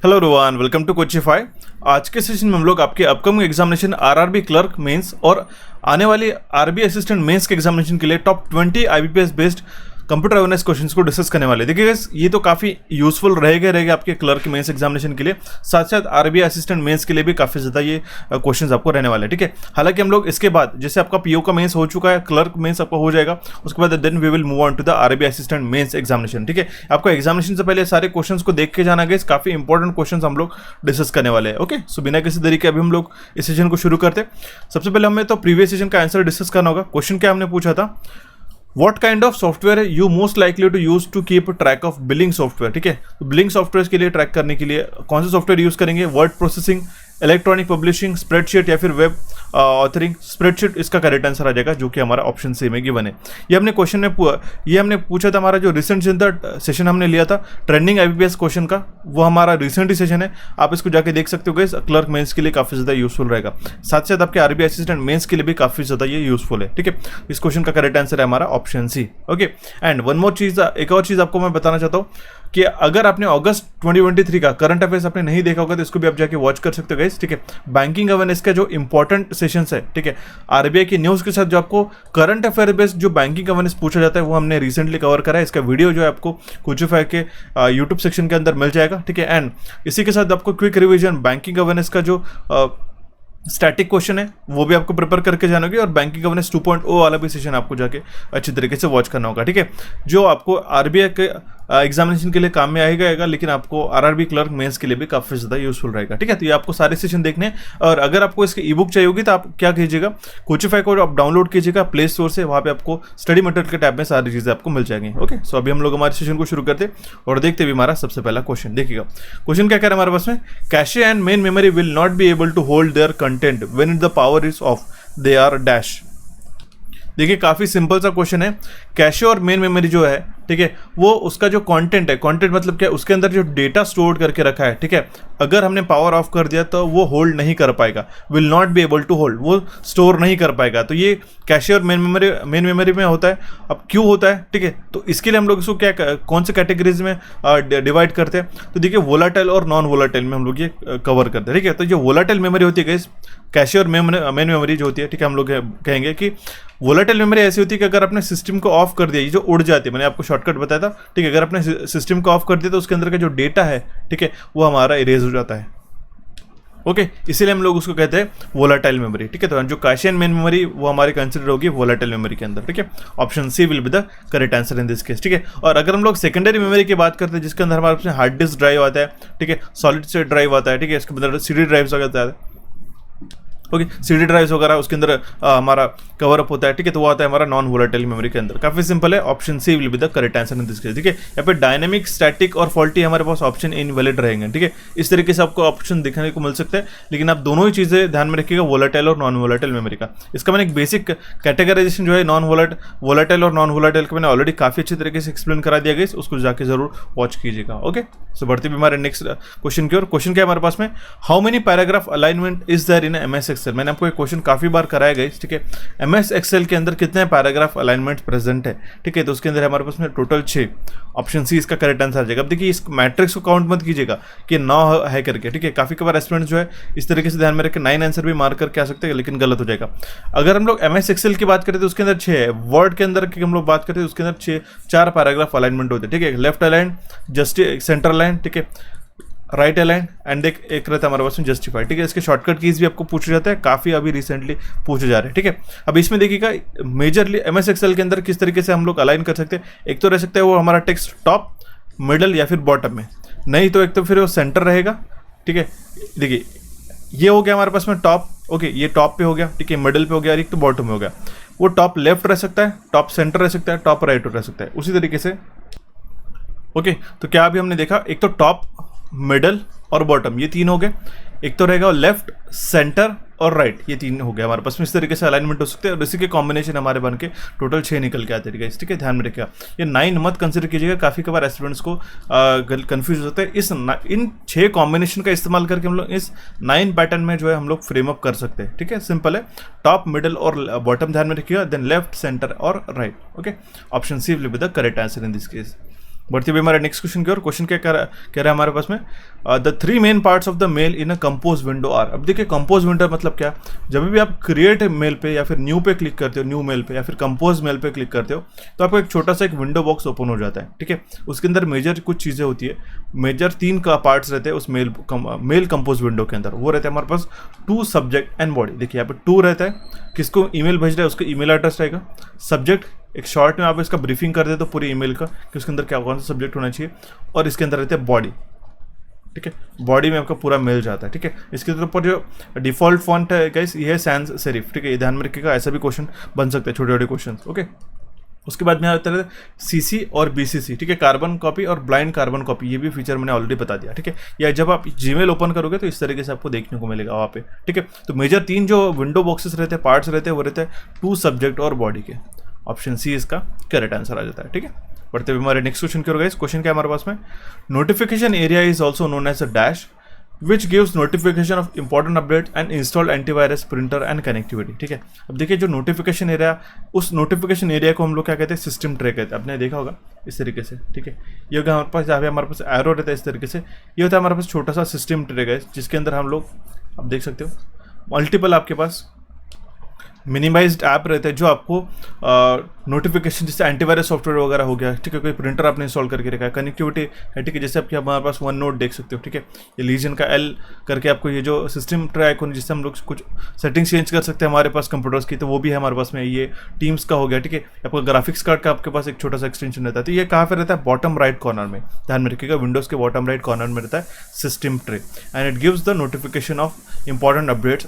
Hello Rohan, welcome to Coachify. आज के session में हम लोग आपके upcoming examination RRB clerk mains और आने वाली आरबी असिस्टेंट मेंस के एग्जामिनेशन के लिए top 20 IBPS based computer awareness questions को डिस्कस करने वाले। देखिए गाइस, ये तो काफ़ी यूजफुल रहेगा आपके क्लर्क मेंस एग्जामिनेशन के लिए, साथ साथ आरबी असिस्टेंट मेंस के लिए भी काफ़ी ज़्यादा ये क्वेश्चंस आपको रहने वाले हैं। ठीक है, हालांकि हम लोग इसके बाद जैसे आपका पीओ का मेंस हो चुका है, क्लर्क मेंस आपका हो जाएगा, उसके बाद then we will move on to the RB assistant mains examination. ठीक है, आपको एग्जामिनेशन से पहले सारे क्वेश्चन को देख के जाना गाइस, काफ़ी इंपॉर्टेंट क्वेश्चन हम लोग डिस्कस करने वाले हैं। ओके, सो बिना किसी तरीके अभी हम लोग इस सेशन को शुरू करते। सबसे पहले हमें तो प्रीवियस सेशन का आंसर डिस्कस करना होगा। क्वेश्चन क्या हमने पूछा था, What kind of software you most likely to use to keep track of billing software। ठीक है, तो बिलिंग सॉफ्टवेयर के लिए ट्रैक करने के लिए कौन से सॉफ्टवेयर यूज करेंगे? Word processing, electronic publishing, spreadsheet या फिर वेब ऑथरिंग। स्प्रेडशीट इसका करेक्ट आंसर आ जाएगा, जो कि हमारा ऑप्शन सी में गिवन है। ये हमने क्वेश्चन में ये हमने पूछा था, हमारा जो रिसेंट सेशन हमने लिया था ट्रेंडिंग आईबीपीएस क्वेश्चन का, वो हमारा रिसेंट ही सेशन है। आप इसको जाके देख सकते हो गाइस, क्लर्क मेंस के लिए काफ़ी ज़्यादा यूजफुल रहेगा, साथ साथ आपके आरबी असिस्टेंट मेंस के लिए भी काफ़ी ज़्यादा ये यूजफुल है। ठीक है, इस क्वेश्चन का करेक्ट आंसर है हमारा option C. Okay, and one more चीज़, एक और चीज़ आपको मैं बताना चाहता हूँ कि अगर आपने अगस्त 2023 का करंट अफेयर्स आपने नहीं देखा होगा तो इसको भी आप जाके वॉच कर सकते हो गाइस। ठीक है, बैंकिंग अवेयरनेस का जो इंपॉर्टेंट सेशंस है, ठीक है, आरबीआई की न्यूज़ के साथ जो आपको करंट अफेयर बेस्ड जो बैंकिंग अवेयरनेस पूछा जाता है, वो हमने रिसेंटली कवर करा है। इसका वीडियो जो है आपको कोचिफाई के यूट्यूब सेक्शन के अंदर मिल जाएगा। ठीक है, एंड इसी के साथ आपको क्विक रिविजन बैंकिंग अवेयरनेस का जो स्टैटिक क्वेश्चन है वो भी आपको प्रिपेयर करके जाना होगी, और बैंकिंग गवर्नेंस 2.0 वाला भी सेशन आपको जाके अच्छी तरीके से वॉच करना होगा। ठीक है, जो आपको आरबीआई के एग्जामिनेशन के लिए काम में आएगा, लेकिन आपको आरआरबी क्लर्क मेंस के लिए भी काफ़ी ज़्यादा यूजफुल रहेगा। ठीक है, तो ये आपको सारे सेशन देखने हैं, और अगर आपको इसकी ई बुक चाहिए होगी तो आप क्या कीजिएगा, कोचिफाई को आप डाउनलोड कीजिएगा प्ले स्टोर से, वहाँ पे आपको स्टडी मटेरियल के टैब में सारी चीज़ें आपको मिल जाएंगी। ओके, सो अभी हम लोग हमारे सेशन को शुरू करते और देखते भी हमारा सबसे पहला क्वेश्चन। देखिएगा क्वेश्चन क्या कह रहा है हमारे पास में, cache and main memory will not be able to hold their content when the power is off, they are dash. देखिए काफ़ी सिंपल सा क्वेश्चन है। कैशे और मेन मेमोरी जो है, ठीक है, वो उसका जो कंटेंट है, कंटेंट मतलब क्या, उसके अंदर जो डेटा स्टोर करके रखा है, ठीक है, अगर हमने पावर ऑफ कर दिया तो वो होल्ड नहीं कर पाएगा, will not be able to hold, वो स्टोर नहीं कर पाएगा। तो ये कैशे और मेन मेमोरी में होता है। अब क्यों होता है, ठीक है, तो इसके लिए हम लोग इसको क्या कौन से कैटेगरीज में डिवाइड करते हैं, तो देखिए वोलाटाइल और नॉन वोलाटाइल में हम लोग ये कवर करते हैं। ठीक है, तो जो वोलाटाइल मेमोरी होती है, कैशे और मेन मेमोरी जो होती है, ठीक है, हम लोग कहेंगे कि वोलाटाइल मेमोरी ऐसी होती है कि अगर आपने सिस्टम को ऑफ कर दिया, ये जो उड़ जाती है, मैंने आपको शॉर्टकट बताया था, ठीक है, अगर आपने सिस्टम को ऑफ कर दिया तो उसके अंदर का जो डेटा है, ठीक है, वो हमारा इरेज हो जाता है। ओके, इसीलिए हम लोग उसको कहते हैं वोलाटाइल मेमोरी। ठीक है, तो जो कैशे एंड मेन मेमोरी वो हमारी कंसिडर होगी वोलाटाइल मेमोरी के अंदर। ठीक है, option C will be the correct answer in this case. ठीक है, और अगर हम लोग सेकेंडरी मेमोरी की बात करते हैं, जिसके अंदर हमारे पास हार्ड डिस्क ड्राइव आता है, ठीक है, सॉलिड स्टेट ड्राइव आता है, ठीक है, इसके अंदर सीडी ड्राइव्स वगैरह आता है। ओके, सीडी ड्राइव्स वगैरह उसके अंदर हमारा कवर अप होता है। ठीक है, तो वो आता है हमारा नॉन वोलाटाइल मेमोरी के अंदर। काफी सिंपल है, option C will be the correct answer in this case. ठीक है, यहाँ पे डायनेमिक, स्टैटिक और फॉल्टी हमारे पास ऑप्शन इनवैलिड रहेंगे। ठीक है, इस तरीके से आपको ऑप्शन दिखने को मिल सकता है, लेकिन आप दोनों ही चीजें ध्यान में रखिएगा, वोलाटाइल और नॉन वोलाटाइल मेमोरी का। इसका मैंने एक बेसिक कैटेगराइजेशन जो है नॉन वोलाटाइल और नॉन वोलाटाइल का मैंने ऑलरेडी काफी अच्छी तरीके से एक्सप्लेन करा दिया गया, उसको जाके जरूर वॉच कीजिएगा। ओके, सो बढ़ते भी हमारे नेक्स्ट क्वेश्चन की ओर। क्वेश्चन क्या है हमारे पास में, how many paragraph alignment is there in MS Excel. मैंने आपको एक क्वेश्चन काफी बार कराया गया। ठीक है, एमएस एक्सेल के अंदर कितने पैराग्राफ अलाइनमेंट प्रेजेंट है, ठीक है, तो उसके अंदर हमारे पास में टोटल 6। ऑप्शन सी इसका करेक्ट आंसर आ जाएगा। अब देखिए इस मैट्रिक्स को काउंट मत कीजिएगा कि 9 है करके। ठीक है, काफी बार एस्पिरेंट्स जो है इस तरीके से ध्यान में रख के 9 आंसर भी मार्क करके आ सकते हैं, लेकिन गलत हो जाएगा। अगर हम लोग एमएस एक्सेल की बात करें तो उसके अंदर 6 है। वर्ड के अंदर की हम लोग बात करते हैं उसके अंदर 4 पैराग्राफ अलाइनमेंट होते हैं। ठीक है, लेफ्ट अलाइन, सेंटर अलाइन, ठीक है, राइट अलाइन एंड एक रहता है हमारे पास में जस्टिफाई। ठीक है, इसके शॉर्टकट कीज भी आपको पूछे जाते हैं, काफी अभी रिसेंटली पूछे जा रहे हैं। ठीक है, अब इसमें देखिएगा मेजरली एमएस एक्सेल के अंदर किस तरीके से हम लोग अलाइन कर सकते हैं। एक तो रह सकता है वो हमारा टेक्स्ट टॉप, मिडल या फिर बॉटम में, नहीं तो एक तो फिर वो सेंटर रहेगा। ठीक है, देखिए ये हो गया हमारे पास में टॉप। ओके, ये टॉप पे हो गया, ठीक है, मिडल पे हो गया और एक तो बॉटम में हो गया। वो टॉप लेफ्ट रह सकता है, टॉप सेंटर रह सकता है, टॉप राइट रह सकता है, उसी तरीके से। ओके, तो क्या अभी हमने देखा, एक तो टॉप, मिडल और बॉटम, ये 3 हो गए। एक तो रहेगा लेफ्ट, सेंटर और राइट, ये 3 हो गया हमारे पास में। इस तरीके से अलाइनमेंट हो सकते हैं और इसी के कॉम्बिनेशन हमारे बन के टोटल 6 निकल के आते हैं। ठीक है, ध्यान में रखिएगा, ये 9 मत कंसिडर कीजिएगा, काफ़ी बार स्टूडेंट्स को कंफ्यूज होता है। इन 6 कॉम्बिनेशन का इस्तेमाल करके हम लोग इस 9 पैटर्न में जो है हम लोग फ्रेम अप कर सकते हैं। ठीक है, सिंपल है, टॉप, मिडल और बॉटम ध्यान में रखिएगा, देन लेफ्ट, सेंटर और right. Okay, option C will be the correct answer in this case. बढ़ते हुए हमारे नेक्स्ट क्वेश्चन की ओर। क्वेश्चन क्या कह रहा है हमारे पास में, the 3 main parts of the mail in a compose window are. अब देखिए कंपोज विंडो मतलब क्या, जब भी आप क्रिएट मेल पे या फिर न्यू पे क्लिक करते हो, न्यू मेल पे या फिर कंपोज मेल पे क्लिक करते हो, तो आपको एक छोटा सा एक विंडो बॉक्स ओपन हो जाता है, ठीक है। उसके अंदर मेजर कुछ चीज़ें होती है, मेजर 3 का पार्ट्स रहते हैं उस मेल कंपोज विंडो के अंदर। वो रहते हैं हमारे पास 2 सब्जेक्ट एंड बॉडी। देखिए यहाँ पे 2 रहता है, किसको ईमेल भेज रहा है उसका ईमेल एड्रेस रहेगा। सब्जेक्ट एक शॉर्ट में आप इसका ब्रीफिंग कर दे तो पूरी ईमेल का कि उसके अंदर क्या कौन सा सब्जेक्ट होना चाहिए, और इसके अंदर रहते हैं बॉडी, ठीक है। बॉडी में आपका पूरा मेल जाता है, ठीक है। इसके ऊपर जो डिफॉल्ट फॉन्ट है गाइस ये है सैंस सेरिफ, ठीक है। ये ध्यान में रखिएगा, ऐसा भी क्वेश्चन बन सकते हैं, छोटे छोटे क्वेश्चन, ओके। उसके बाद में आता है सीसी और बीसीसी, ठीक है, कार्बन कॉपी और ब्लाइंड कार्बन कॉपी। ये भी फीचर मैंने ऑलरेडी बता दिया, ठीक है। या जब आप जीमेल ओपन करोगे तो इस तरीके से आपको देखने को मिलेगा वहाँ पे, ठीक है। तो मेजर 3 जो विंडो बॉक्सेस रहते हैं, पार्ट्स रहते हैं, वो रहते हैं 2 सब्जेक्ट और बॉडी के। ऑप्शन सी इसका करेक्ट आंसर आ जाता है, ठीक है। बढ़ते हुए हमारे नेक्स्ट क्वेश्चन की ओर गाइस। क्वेश्चन क्या हमारे पास में, notification area is also known as a dash which gives notification of important update and installed antivirus printer and connectivity, ठीक है। अब देखिए जो नोटिफिकेशन एरिया, उस नोटिफिकेशन एरिया को हम लोग क्या कहते हैं, सिस्टम ट्रे कहते हैं। आपने देखा होगा इस तरीके से, ठीक है। ये होगा हमारे पास, जहाँ पे हमारे पास एरो रहता है इस तरीके से, ये होता है हमारे पास छोटा सा सिस्टम ट्रे गाइस, जिसके अंदर हम लोग, आप देख सकते हो, मल्टीपल आपके पास मिनिमाइज्ड ऐप रहते हैं जो आपको नोटिफिकेशन, जैसे एंटीवायरस सॉफ्टवेयर वगैरह हो गया, ठीक है। कोई प्रिंटर आपने इंस्टॉल करके रखा है, कनेक्टिविटी है, ठीक है। जैसे आपके हमारे पास वन नोट देख सकते हो, ठीक है। ये लीजन का एल करके आपको ये जो सिस्टम ट्रे आइकन, जिससे हम लोग कुछ सेटिंग्स चेंज कर सकते हैं हमारे पास कंप्यूटर्स की, तो वो भी है हमारे पास में। ये टीम्स का हो गया, ठीक है। आपको ग्राफिक्स कार्ड का आपके पास एक छोटा सा एक्सटेंशन रहता है, तो ये कहाँ पर रहता है, बॉटम राइट कॉर्नर में। ध्यान में रखिएगा, विंडोज के बॉटम राइट कॉर्नर में रहता है system tray, and it gives the notification of important updates,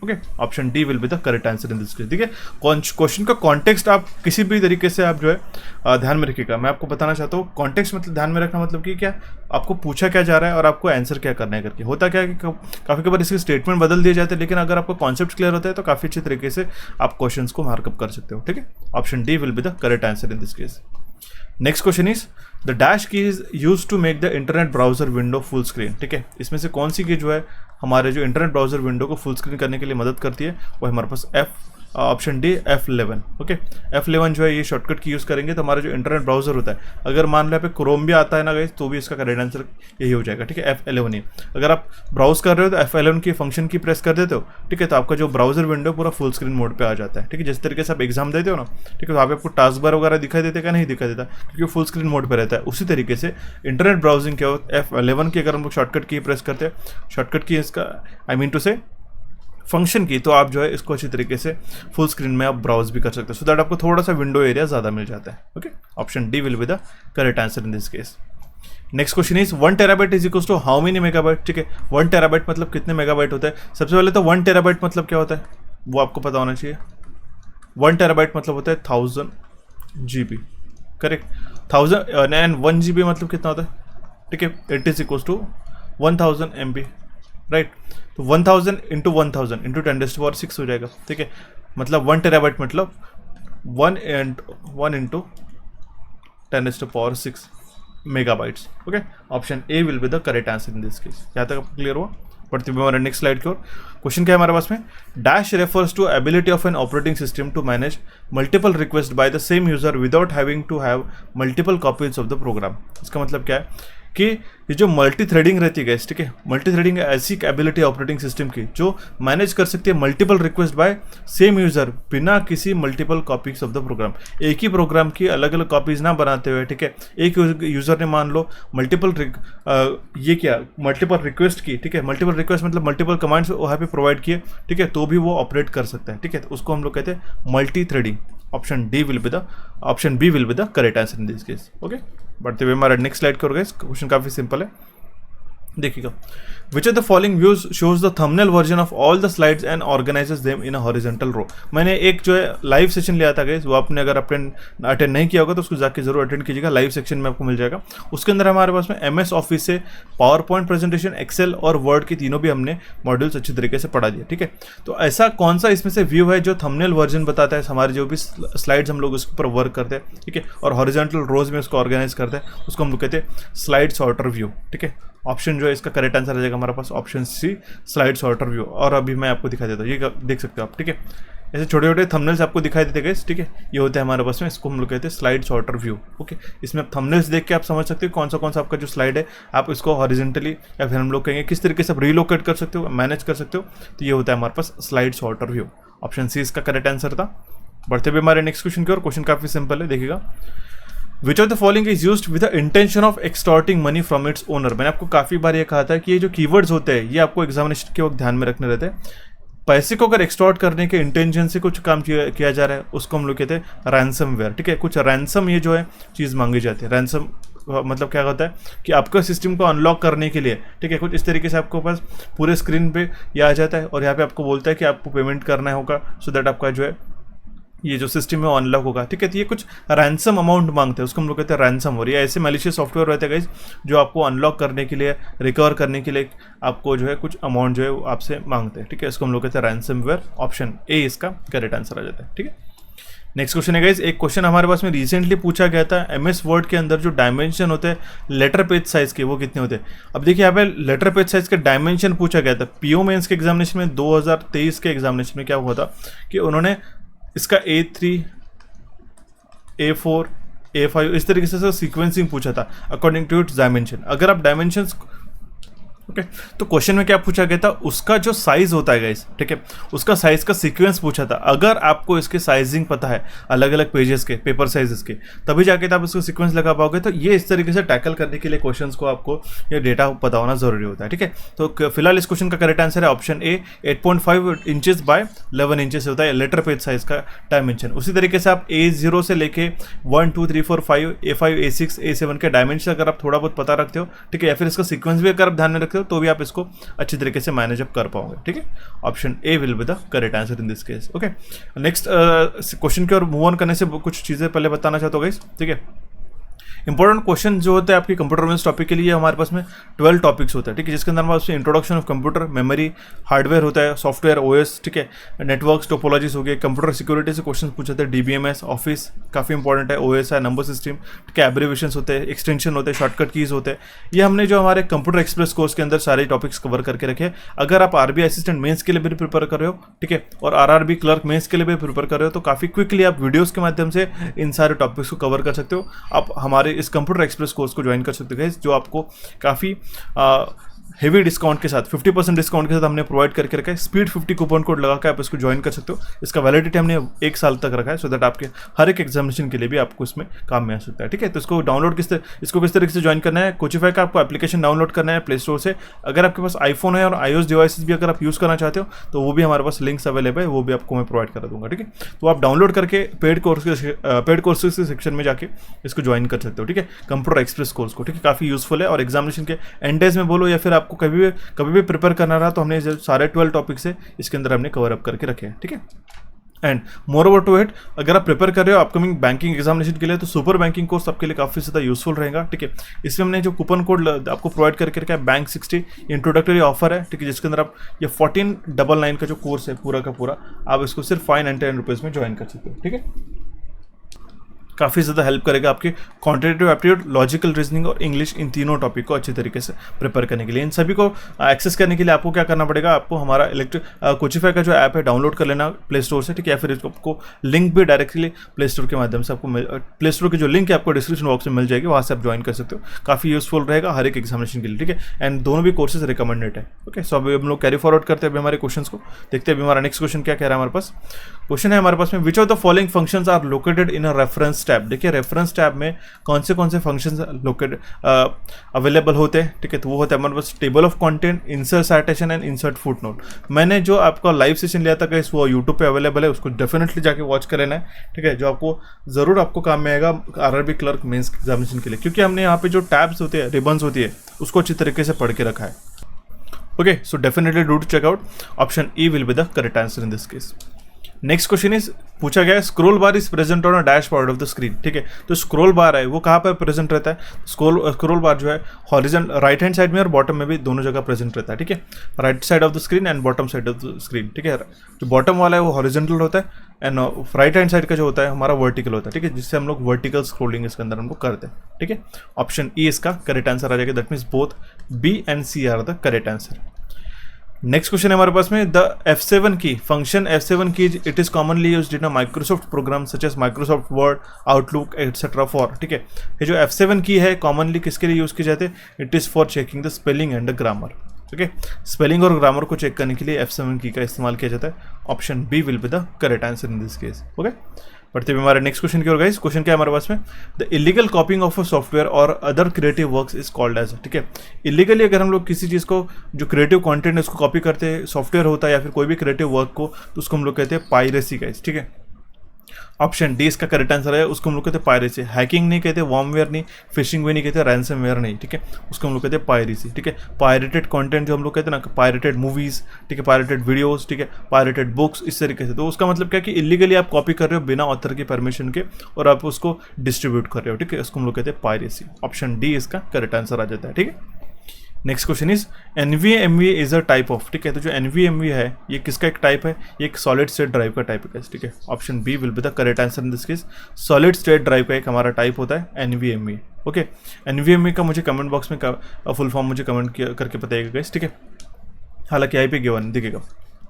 okay. Option D will be the correct answer in this case, ठीक है। क्वेश्चन का कॉन्टेक्स्ट आप किसी भी तरीके से आप जो है ध्यान में रखिएगा। मैं आपको बताना चाहता हूँ कॉन्टेक्स्ट मतलब ध्यान में रखना मतलब कि क्या आपको पूछा क्या जा रहा है और आपको आंसर क्या करना है करके। होता क्या है कि काफ़ी बार इसके स्टेटमेंट बदल दिए जाते हैं, लेकिन अगर आपको कॉन्सेप्ट क्लियर होता है तो काफ़ी अच्छे तरीके से आप क्वेश्चन को मार्कअप कर सकते हो, ठीक है। Option D will be the correct answer in this case. Next question is the dash key is use to make the internet browser window full screen, ठीक है। इसमें से कौन सी की जो है हमारे जो इंटरनेट ब्राउजर विंडो को फुल स्क्रीन करने के लिए मदद करती है, वो हमारे पास option D F11, okay. F11 जो है ये शॉर्टकट की यूज़ करेंगे तो हमारा जो इंटरनेट ब्राउजर होता है, अगर मान लो यहाँ पे क्रोम भी आता है ना गाइस, तो भी इसका करेक्ट आंसर यही हो जाएगा, ठीक है। F11 ही, अगर आप ब्राउज कर रहे हो तो F11 की फंक्शन की प्रेस कर देते हो, ठीक है, तो आपका जो ब्राउजर विंडो पूरा फुल स्क्रीन मोड पे आ जाता है, ठीक है। जिस तरीके से आप एग्जाम देते हो ना, ठीक है, तो वहाँ पे आपको टास्क बार वगैरह दिखाई देते क्या, नहीं दिखाई देता, क्योंकि फुल स्क्रीन मोड पे रहता है। उसी तरीके से इंटरनेट ब्राउजिंग क्या हो, F11 की अगर हम लोग शॉर्टकट की प्रेस करते हैं, शॉर्टकट की इसका आई मीन टू से फंक्शन की, तो आप जो है इसको अच्छी तरीके से फुल स्क्रीन में आप ब्राउज भी कर सकते हो, सो दैट आपको थोड़ा सा विंडो एरिया ज़्यादा मिल जाता है, okay. Option D will be the correct answer in this case. Next question is 1 terabyte is equals to how many megabyte, ठीक है। 1 टेराबाइट मतलब कितने मेगाबाइट होता है। सबसे पहले तो 1 टेराबाइट मतलब क्या होता है वो आपको पता होना चाहिए। 1 टेराबाइट मतलब होता है 1000 GB, करेक्ट। 1000 एंड 1 GB मतलब कितना होता है, ठीक है। It is equals to 1000 MB, right. तो 1000 इंटू 1000 इंटू 10⁻6 हो जाएगा, ठीक है। मतलब 1 टेराबाइट मतलब 1 into 10⁻6 megabytes, okay. Option A will be the correct answer in this case. यहाँ तक आपको क्लियर हुआ। बढ़ते हुए हमारे नेक्स्ट स्लाइड की ओर। क्वेश्चन क्या है हमारे पास में, dash refers to ability of an operating system to manage multiple request by the same user without having to have multiple copies of the program. इसका मतलब क्या है कि ये जो मल्टी थ्रेडिंग रहती है, ठीक है, मल्टी थ्रेडिंग ऐसी एबिलिटी ऑपरेटिंग सिस्टम की जो मैनेज कर सकती है multiple request by same user बिना किसी multiple copies of the program. एक ही प्रोग्राम की अलग अलग कॉपीज ना बनाते हुए, ठीक है। एक यूजर ने मान लो मल्टीपल मल्टीपल रिक्वेस्ट की, ठीक है। मल्टीपल रिक्वेस्ट मतलब मल्टीपल कमांड्स वहाँ पे प्रोवाइड किए, ठीक है, तो भी वो ऑपरेट कर सकता है, ठीक है। तो उसको हम लोग कहते हैं multi threading. Option B will be the correct answer in this case, okay. बढ़ते हुए हमारा नेक्स्ट स्लाइड करोगे। क्वेश्चन काफी सिंपल है, देखिएगा। Which of the following views shows the thumbnail version of all the slides and organizes them in a horizontal row. मैंने एक जो है लाइव सेशन लिया था गाइस, वो आपने अगर अटेंड नहीं किया होगा तो उसको जाके जरूर अटेंड कीजिएगा। लाइव सेक्शन में आपको मिल जाएगा। उसके अंदर हमारे पास में MS ऑफिस से पावर पॉइंट प्रेजेंटेशन, एक्सेल और वर्ड की तीनों भी हमने मॉड्यूल्स अच्छी तरीके से पढ़ा दिया, ठीक है। तो ऐसा कौन सा इसमें से व्यू है जो थंबनेल वर्जन बताता है, हमारे जो भी स्लाइड्स हम लोग उसके ऊपर वर्क करते हैं, ठीक है, और हॉरिजॉन्टल रोज में उसको ऑर्गेनाइज करते हैं, उसको हम लोग कहते हैं स्लाइड सॉर्टर व्यू, ठीक है। ऑप्शन जो है इसका करेक्ट आंसर आ जाएगा हमारे पास option C, slide sorter view. और अभी मैं आपको दिखा देता हूँ, ये देख सकते हो आप, ठीक है। ऐसे छोटे छोटे थंबनेल्स आपको दिखाई देते गए, ठीक है, ये होता है हमारे पास में, इसको हम लोग कहते हैं स्लाइड सॉर्टर व्यू। ओके, इसमें आप थंबनेल्स देख के आप समझ सकते हो कौन सा आपका जो स्लाइड है आप इसको हॉरिजॉन्टली या फिर हम लोग कहेंगे किस तरीके से आप रीलोकेट कर सकते हो, मैनेज कर सकते हो। तो ये होता है हमारे पास slide sorter view. Option C इसका करेक्ट आंसर था। बढ़ते हुए हमारे नेक्स्ट क्वेश्चन की ओर। क्वेश्चन काफी सिंपल है, देखिएगा। Which of the following is used with the intention of extorting money from its owner. मैंने आपको काफी बार ये कहा था कि ये जो कीवर्ड्स होते हैं ये आपको एग्जामिनेशन के वक्त ध्यान में रखने रहते हैं। पैसे को अगर एक्सटॉर्ट करने के इंटेंशन से कुछ काम किया जा रहा है उसको हम लोग कहते हैं रैंसम वेयर, ठीक है। कुछ रैंसम ये जो है चीज़ मांगी जाती है। रैंसम मतलब क्या होता है कि आपका सिस्टम को अनलॉक करने के लिए, ठीक है, कुछ इस तरीके से आपको पास पूरे स्क्रीन पे ये आ जाता है और यहाँ पे आपको बोलता है कि आपको पेमेंट करना होगा सो दैट आपका जो है ये जो सिस्टम है वो अनलॉक होगा, ठीक है। तो ये कुछ रैंसम अमाउंट मांगते हैं, उसको हम लोग कहते हैं रैंसम। और ये ऐसे मैलिशियस सॉफ्टवेयर रहते हैं गाइस जो आपको अनलॉक करने के लिए, रिकवर करने के लिए आपको जो है कुछ अमाउंट जो है वो आपसे मांगते हैं, ठीक है। इसको हम लोग कहते हैं रैंसम वेयर। ऑप्शन ए इसका करेक्ट आंसर आ जाता है, ठीक है। नेक्स्ट क्वेश्चन है गाइस, एक क्वेश्चन हमारे पास में रिसेंटली पूछा गया था। MS वर्ड के अंदर जो डायमेंशन होते हैं लेटर पेज साइज के वो कितने होते हैं। अब देखिए यहाँ पे लेटर पेज साइज के डायमेंशन पूछा गया था। PO मेंस के एग्जामिनेशन में 2023 के एग्जामिनेशन में क्या हुआ था कि उन्होंने इसका A3, A4, A5 इस तरीके से सीक्वेंसिंग पूछा था अकॉर्डिंग टू इट्स डायमेंशन। अगर आप डायमेंशंस ओके तो क्वेश्चन में क्या पूछा गया था, उसका जो साइज होता है गाइस, ठीक है, उसका साइज का सीक्वेंस पूछा था। अगर आपको इसके साइजिंग पता है अलग अलग पेजेस के, पेपर साइजेस के, तभी जाके आप इसको सीक्वेंस लगा पाओगे। तो ये इस तरीके से टैकल करने के लिए क्वेश्चंस को आपको ये डेटा पता होना जरूरी होता है, ठीक है। तो फिलहाल इस क्वेश्चन का करेक्ट आंसर है option A, 8.5 inches bye 11 inches होता है लेटर पेज साइज का डायमेंशन। उसी तरीके से आप A0 से लेके 1, 2, 3, 4, 5, A5, A6, A7 के डायमेंशन अगर आप थोड़ा बहुत पता रखते हो, ठीक है, या फिर इसका सीक्वेंस भी अगर आप ध्यान में रखते हो तो भी आप इसको अच्छी तरीके से मैनेज अप कर पाओगे, ठीक है। Option A will be the correct answer in this case. Okay, next question की ओर मूव ऑन करने से कुछ चीजें पहले बताना चाहता हूँ गाइस, ठीक है। इंपॉर्टेंट क्वेश्चन जो होते हैं आपके कंप्यूटर में टॉपिक के लिए हमारे पास में 12 टॉपिक्स होते हैं, ठीक है, जिसके अंदर हमारे पास introduction of computer, memory, hardware होता है, सॉफ्टवेयर, OS, ठीक है, नेटवर्क्स, टोपोलॉजीज हो गए, कंप्यूटर सिक्योरिटी से क्वेश्चन पूछे थे, DBMS, ऑफिस काफ़ी इंपॉर्टेंट है, OS है, नंबर सिस्टम, ठीक है, एब्रीविएशंस होते हैं, एक्सटेंशन होते हैं, शॉर्टकट कीज होते हैं। ये हमने जो हमारे कंप्यूटर एक्सप्रेस कोर्स के अंदर सारे टॉपिक्स कवर करके रखे। अगर आप RBI असिस्टेंट मेंस के लिए भी प्रिपेयर कर रहे हो, ठीक है, और RRB क्लर्क मेंस के लिए भी प्रिपेयर कर रहे हो, तो काफ़ी क्विकली आप वीडियोज़ के माध्यम से इन सारे टॉपिक्स को कवर कर सकते हो। आप हमारे इस कंप्यूटर एक्सप्रेस कोर्स को ज्वाइन कर सकते हो जो आपको काफ़ी हेवी डिस्काउंट के साथ 50% डिस्काउंट के साथ हमने प्रोवाइड करके रखा है। स्पीड 50 कूपन कोड लगा के आप इसको ज्वाइन कर सकते हो। इसका वैलिडिटी हमने 1 साल तक रखा है सो दैट आपके हर एक एग्जामिनेशन के लिए भी आपको इसमें काम में आ सकता है, ठीक है। तो इसको डाउनलोड इसको किस तरीके से ज्वाइन करना है, कोचिफाई का आपको एप्लीकेशन डाउनलोड करना है प्ले स्टोर से। अगर आपके पास आईफोन है और iOS डिवाइसेस भी अगर आप यूज़ करना चाहते हो तो वो भी हमारे पास लिंक्स अवेलेबल है, वो भी आपको मैं प्रोवाइड करा दूंगा, ठीक है। तो आप डाउनलोड करके पेड कोर्सेज के सेक्शन में जाके इसको ज्वाइन कर सकते हो, ठीक है, कंप्यूटर एक्सप्रेस कोर्स को, ठीक है। काफ़ी यूजफुल है और एग्जामिनेशन के एंड डेज में बोलो या फिर आपको कभी भी प्रिपेयर करना रहा तो हमने सारे 12 टॉपिक्स है इसके अंदर हमने कवर अप करके रखे हैं, ठीक है। And moreover to it, अगर आप प्रिपेयर कर रहे हो अपकमिंग बैंकिंग एग्जामिनेशन के लिए तो सुपर बैंकिंग कोर्स आपके लिए काफ़ी ज़्यादा यूजफुल रहेगा, ठीक है। इसमें हमने जो कूपन कोड आपको प्रोवाइड करके रखा है बैंक 60 इंट्रोडक्टरी ऑफर है, ठीक है, जिसके अंदर आप ये 1499 का जो कोर्स है पूरा का पूरा आप इसको सिर्फ 599 रुपीज़ में ज्वाइन कर सकते हो, ठीक है। काफ़ी ज़्यादा हेल्प करेगा आपके क्वांटिटेटिव एप्टीट्यूड, लॉजिकल रीजनिंग और इंग्लिश, इन तीनों टॉपिक को अच्छी तरीके से प्रिपेयर करने के लिए। इन सभी को एक्सेस करने के लिए आपको क्या करना पड़ेगा, आपको हमारा कोचिफाई का जो ऐप है डाउनलोड कर लेना प्ले स्टोर से, ठीक है, या फिर आपको लिंक भी डायरेक्टली प्ले स्टोर के माध्यम से आपको प्ले स्टोर की जो लिंक है आपको डिस्क्रिप्शन बॉक्स में मिल जाएगी, वहाँ से आप ज्वाइन कर सकते हो। काफ़ी यूजफुल रहेगा हर एक एग्जामिनेशन के लिए, ठीक है। एंड दोनों भी कोर्सेज रिकमेंडेड है, ओके। सो अभी हम लोग कैरी फॉरवर्ड करते हैं अभी हमारे क्वेश्चन को, देखते हैं अभी हमारा नेक्स्ट क्वेश्चन क्या कह रहा है हमारे पास। क्वेश्चन है हमारे पास में, which of the following functions are located in a reference tab. देखिए रेफरेंस टैब में कौन से फंक्शंस लोकेटेड अवेलेबल होते हैं, ठीक है। तो वो होता है हमारे पास table of content, insert citation and insert footnote. मैंने जो आपका लाइव सेशन लिया था गाइस वो यूट्यूब पे अवेलेबल है, उसको डेफिनेटली जाके वॉच कर लेना है, ठीक है, जो आपको जरूर आपको काम में आएगा RRB क्लर्क मेंस एग्जामिनेशन के लिए, क्योंकि हमने यहाँ पे जो टैब्स होते हैं, रिबन्स होती है, उसको अच्छी तरीके से पढ़ के रखा है, okay. So definitely do to check out. Option E will be the correct answer in this case. Next question is पूछा गया है, scroll bar is present on a dashboard of the screen, ठीक है। तो स्क्रॉल बार है वो कहाँ पर प्रेजेंट रहता है, स्क्रॉल बार जो है हॉरिजॉन्टल राइट हैंड साइड में और बॉटम में भी दोनों जगह प्रेजेंट रहता है, ठीक है, right side of the screen and bottom side of the screen, ठीक है। जो बॉटम वाला है वो हॉरिजॉन्टल होता है एंड राइट हैंड साइड का जो होता है हमारा वर्टिकल होता है, ठीक है, जिससे हम लोग वर्टिकल स्क्रॉलिंग इसके अंदर हम लोग करते हैं, ठीक है। ऑप्शन ई इसका करेक्ट आंसर आ जाएगा, that means both B and C are the correct answer. Next question है हमारे पास में, द F7 की function F7 key it is commonly used in a Microsoft program such as Microsoft Word, Outlook etcetera for, ठीक है। ये जो F7 की है कॉमनली किसके लिए यूज की जाते हैं? It is for checking the spelling and the grammar, okay. Spelling और ग्रामर को चेक करने के लिए F7 की का इस्तेमाल किया जाता है। Option B will be the correct answer in this case, okay. बढ़ते हुए हमारे नेक्स्ट क्वेश्चन की ओर गाइस, क्वेश्चन क्या है हमारे पास में, the illegal copying of a software और other creative works is called as, ठीक है। इलीगली अगर हम लोग किसी चीज़ को, जो क्रिएटिव कंटेंट है उसको कॉपी करते हैं, सॉफ्टवेयर होता है या फिर कोई भी क्रिएटिव वर्क को, तो उसको हम लोग कहते हैं पायरेसी गाइस, ठीक है। ऑप्शन डी इसका करेक्ट आंसर है, उसको हम लोग कहते हैं पायरेसी। हैकिंग नहीं कहते, वॉर्मवेयर नहीं, फिशिंग भी नहीं कहते, रैंसमवेयर नहीं, ठीक है, उसको हम लोग कहते हैं पायरेसी, ठीक है। पायरेटेड कंटेंट जो हम लोग कहते हैं ना, पायरेटेड मूवीज, ठीक है, पायरेटेड वीडियोस, ठीक है, पायरेटेड बुक्स, इस तरीके से। तो उसका मतलब क्या कि इलीगली आप कॉपी कर रहे हो बिना ऑथर की परमिशन के और आप उसको डिस्ट्रीब्यूट कर रहे हो, ठीक है, उसको हम लोग कहते हैं पायरेसी। ऑप्शन डी इसका करेक्ट आंसर आ जाता है, ठीक है। Next question is NVMe is a type of, ठीक है। तो जो NVMe है ये किसका एक टाइप है? ये एक सॉलिड स्टेट ड्राइव का टाइप है, ठीक है। Option B will be the correct answer in this case. Solid state drive का एक हमारा टाइप होता है NVMe, ओके। NVMe का मुझे कमेंट बॉक्स में फुल फॉर्म मुझे कमेंट करके बताइएगा गाइस, ठीक है। हालांकि यहाँ पे गिवन दिखेगा,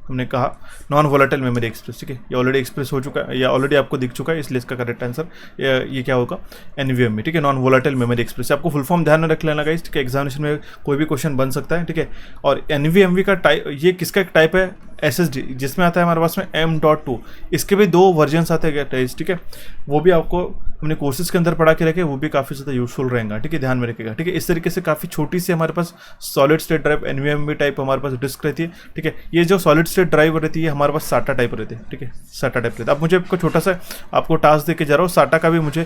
हमने कहा नॉन वोलेटाइल मेमोरी एक्सप्रेस, ठीक है। ये ऑलरेडी एक्सप्रेस हो चुका है या ऑलरेडी आपको दिख चुका है, इसलिए इसका करेक्ट आंसर ये क्या होगा? NVMe, ठीक है, नॉन वोलेटाइल मेमोरी एक्सप्रेस। आपको फुल फॉर्म ध्यान में रख लेना गाइस, ठीक है, एग्जामिनेशन में कोई भी क्वेश्चन बन सकता है, ठीक है। और NVMe का टाइप, ये किसका एक टाइप है? SSD, जिसमें आता है हमारे पास में M.2। इसके भी 2 वर्जन्स आते हैं, ठीक है। वो भी आपको हमने कोर्सेज के अंदर पढ़ा के रखे, वो भी काफ़ी ज़्यादा यूजफुल रहेगा, ठीक है, ध्यान में रखिएगा, ठीक है। इस तरीके से काफ़ी छोटी सी हमारे पास solid state drive NVMe type हमारे पास डिस्क रहती है, ठीक है। ये जो सॉलिड स्टेट ड्राइव रहती है हमारे पास SATA टाइप रहती है, ठीक है, SATA टाइप रहता है। अब मुझे आपको छोटा सा आपको टास्क दे के जा रहा हूँ, SATA का भी मुझे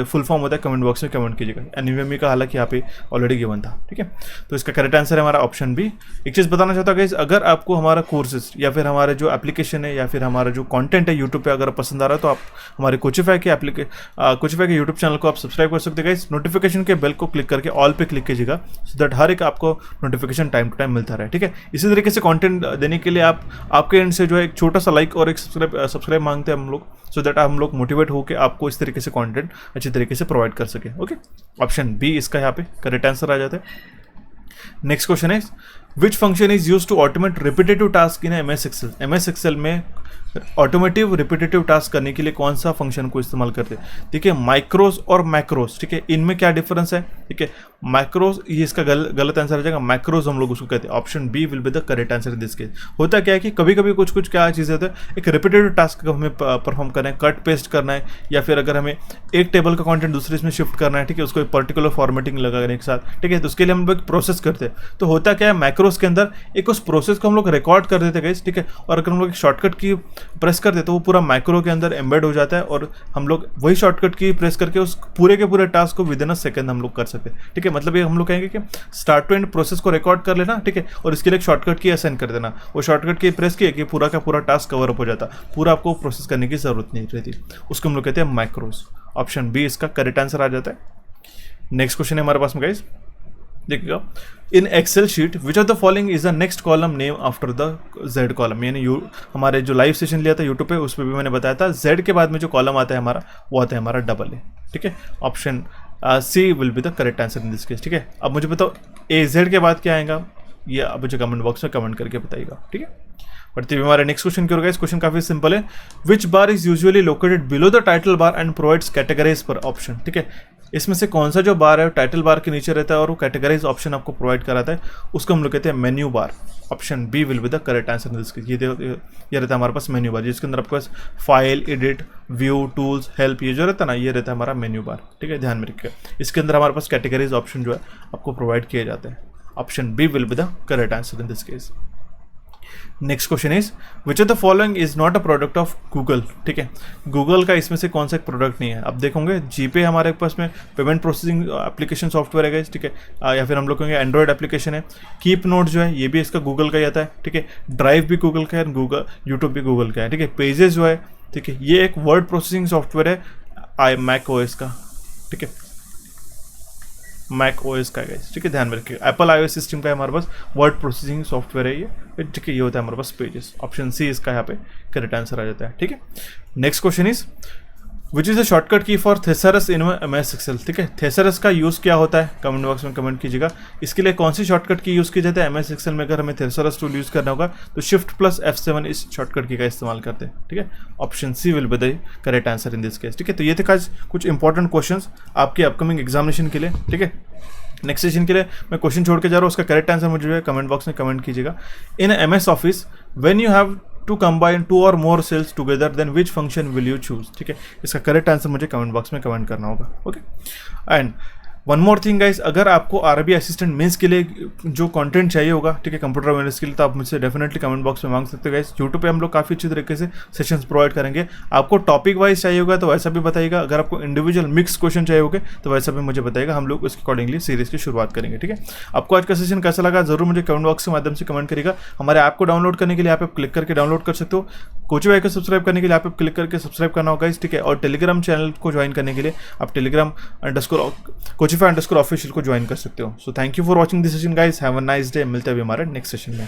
फुल फॉर्म होता है, कमेंट बॉक्स में कमेंट कीजिएगा। NVMe का हालांकि यहाँ पे ऑलरेडी गिवन था, ठीक है। तो इसका करेक्ट आंसर है हमारा ऑप्शन बी। एक चीज़ बताना चाहता हूँ गाइस, अगर आपको हमारा कोर्सेज या फिर हमारे जो एप्लीकेशन है या फिर हमारा जो कंटेंट है यूट्यूब पे अगर पसंद आ रहा है, तो आप हमारे कोचिफाई के यूट्यूब चैनल को आप सब्सक्राइब कर सकते हैं गाइस। नोटिफिकेशन के बेल को क्लिक करके ऑल पे क्लिक कीजिएगा, सो दैट हर एक आपको नोटिफिकेशन टाइम टू टाइम मिलता रहे, ठीक है। इसी तरीके से कंटेंट देने के लिए आपके एंड से जो है एक छोटा सा लाइक और एक सब्सक्राइब मांगते हैं हम लोग, सो दैट हम लोग मोटिवेट होकर आपको इस तरीके से कंटेंट अच्छी तरीके से प्रोवाइड कर सके, ओके। ऑप्शन बी इसका यहाँ पे करेक्ट आंसर आ जाता है। नेक्स्ट क्वेश्चन है, which function is use to automate repetitive task in MS Excel? MS Excel में ऑटोमेटिव रिपीटेटिव टास्क करने के लिए कौन सा फंक्शन को इस्तेमाल करते हैं? देखिए, माइक्रोस और मैक्रोस, ठीक है, इनमें क्या डिफरेंस है? ठीक है, माइक्रोस, ये इसका गलत आंसर हो जाएगा, मैक्रोस हम लोग उसको कहते हैं। Option B will be the correct answer in this case. होता क्या है कि कभी कभी कुछ क्या चीज़ होता है, एक रिपीटेटिव टास्क को हमें परफॉर्म करना है, कट पेस्ट करना है, या फिर अगर हमें एक टेबल का कंटेंट दूसरे इसमें शिफ्ट करना है, ठीक है, उसको एक पर्टिकुलर फॉर्मेटिंग लगाने के साथ, ठीक है, तो उसके लिए हम लोग प्रोसेस करते हैं। तो होता क्या है, मैक्रोस के अंदर एक उस प्रोसेस को हम लोग रिकॉर्ड कर देते हैं, ठीक है, और अगर हम लोग एक शॉर्टकट की प्रेस कर देते तो वो पूरा मैक्रो के अंदर एम्बेड हो जाता है और हम लोग वही शॉर्टकट की प्रेस करके उस पूरे के पूरे टास्क को विद इन अ सेकंड हम लोग कर सकते हैं, ठीक है। मतलब ये हम लोग कहेंगे कि स्टार्ट टू एंड प्रोसेस को रिकॉर्ड कर लेना, ठीक है, और इसके लिए एक शॉर्टकट की असाइन कर देना। वो शॉर्टकट की प्रेस किए कि पूरा का पूरा टास्क कवर अप हो जाता, पूरा आपको प्रोसेस करने की जरूरत नहीं रहती, उसको हम लोग कहते हैं मैक्रोस। ऑप्शन बी इसका करेक्ट आंसर आ जाता है। नेक्स्ट क्वेश्चन है हमारे पास में गाइस, देखिएगा, in Excel sheet which of the following is the next column name after the Z column. यानी हमारे जो लाइव सेशन लिया था यूट्यूब पे, उस पर भी मैंने बताया था, जेड के बाद में जो कॉलम आता है हमारा, वो आता है हमारा AA, ठीक है। Option C will be the correct answer in this case, ठीक है। अब मुझे बताओ AZ के बाद क्या आएगा, ये आप मुझे कमेंट बॉक्स में कमेंट करके बताइएगा, ठीक है। बढ़ते हुए हमारे नेक्स्ट क्वेश्चन की ओर गाइस, क्वेश्चन काफी सिंपल है। Which bar is usually located below the title bar and provides categorize पर ऑप्शन, ठीक है। इसमें से कौन सा जो बार है टाइटल बार के नीचे रहता है और वो कैटेगराइज ऑप्शन आपको प्रोवाइड कराता है, उसको हम लोग कहते हैं menu bar. Option B will be the correct answer in this case. ये रहता है हमारे पास मेन्यू बार, जिसके अंदर आपके पास file, edit, view, tools, help, ये जो रहता है ना, ये रहता है हमारा मेन्यू बार, ठीक है, ध्यान में रखिएगा। इसके अंदर हमारे पास कैटेगराइज ऑप्शन जो है आपको प्रोवाइड किए जाते हैं। Option B will be the correct answer in this case. Next question is which of the following is not a product of Google, ठीक है। गूगल का इसमें से कौन सा एक प्रोडक्ट नहीं है। अब देखोगे जीपे हमारे पास में पेमेंट प्रोसेसिंग एप्लीकेशन सॉफ्टवेयर है, ठीक है, या फिर हम लोग कहेंगे एंड्रॉइड एप्लीकेशन है। कीप नोट जो है ये भी इसका गूगल का ही आता है, ठीक है। ड्राइव भी गूगल का है, गूगल यूट्यूब भी गूगल का है, ठीक है। पेजेस जो है, ठीक है, ये एक वर्ड प्रोसेसिंग सॉफ्टवेयर है मैक ओएस का, ठीक है, मैक ओएस का है, ठीक है, ध्यान में रखिए। एप्पल iOS सिस्टम का हमारे पास वर्ड प्रोसेसिंग सॉफ्टवेयर है ये, ठीक है, ये होता है हमारे पास पेजेस। ऑप्शन सी इसका यहाँ पे करेक्ट आंसर आ जाता है, ठीक है। Next question is which is a shortcut की फॉर थेसरस इन MS एक्सेल। ठीक है, थेसरस का यूज़ क्या होता है कमेंट बॉक्स में कमेंट कीजिएगा। इसके लिए कौन सी शॉर्टकट की यूज़ की जाती है MS एक्सेल में? अगर हमें थेसरस टूल यूज़ करना होगा तो Shift+F7 इस शॉर्टकट की का इस्तेमाल करते हैं। ठीक है, option C will be the correct answer in this case. ठीक है, तो ये थे आज कुछ इंपॉर्टेंट क्वेश्चन आपके अपकमिंग एग्जामिनेशन के लिए। ठीक है, नेक्स्ट सेशन के लिए मैं क्वेश्चन छोड़ के जा रहा हूँ, उसका करेक्ट आंसर मुझे कमेंट बॉक्स में कमेंट कीजिएगा। In MS office when you have to combine 2 or more cells together then which function will you choose. ठीक है, इसका करेक्ट आंसर मुझे कमेंट बॉक्स में कमेंट करना होगा। Okay, and one more thing guys, अगर आपको RRB असिस्टेंट मेंस के लिए जो कंटेंट चाहिए होगा, ठीक है, कंप्यूटर अवेयरनेस के लिए, तो आप मुझसे डेफिनेटली कमेंट बॉक्स में मांग सकते हो गाइस। यूट्यूब पे हम लोग काफ़ी अच्छी तरीके से सेशंस प्रोवाइड करेंगे। आपको टॉपिक वाइज चाहिए होगा तो वैसा भी बताइएगा, अगर आपको इंडिविजुअल मिक्स क्वेश्चन चाहिए होगा तो वैसा भी मुझे बताइएगा, हम लोग उसके अकॉर्डिंगली सीरीज की शुरुआत करेंगे। ठीक है, आपको आज का सेशन कैसा लगा जरूर मुझे कमेंट बॉक्स के माध्यम से कमेंट करिएगा। हमारे ऐप को डाउनलोड करने के लिए आप क्लिक करके डाउनलोड कर सकते हो। कोची भाई को सब्सक्राइब करने के लिए आप क्लिक करके सब्सक्राइब करना होगा गाइस। ठीक है, और टेलीग्राम चैनल को ज्वाइन करने के लिए आप टेलीग्राम _कोचीफाई_ऑफिशियल को ज्वाइन कर सकते हो। So thank you for watching this session guys, have a nice day. मिलते हैं अभी हमारे नेक्स्ट सेशन में।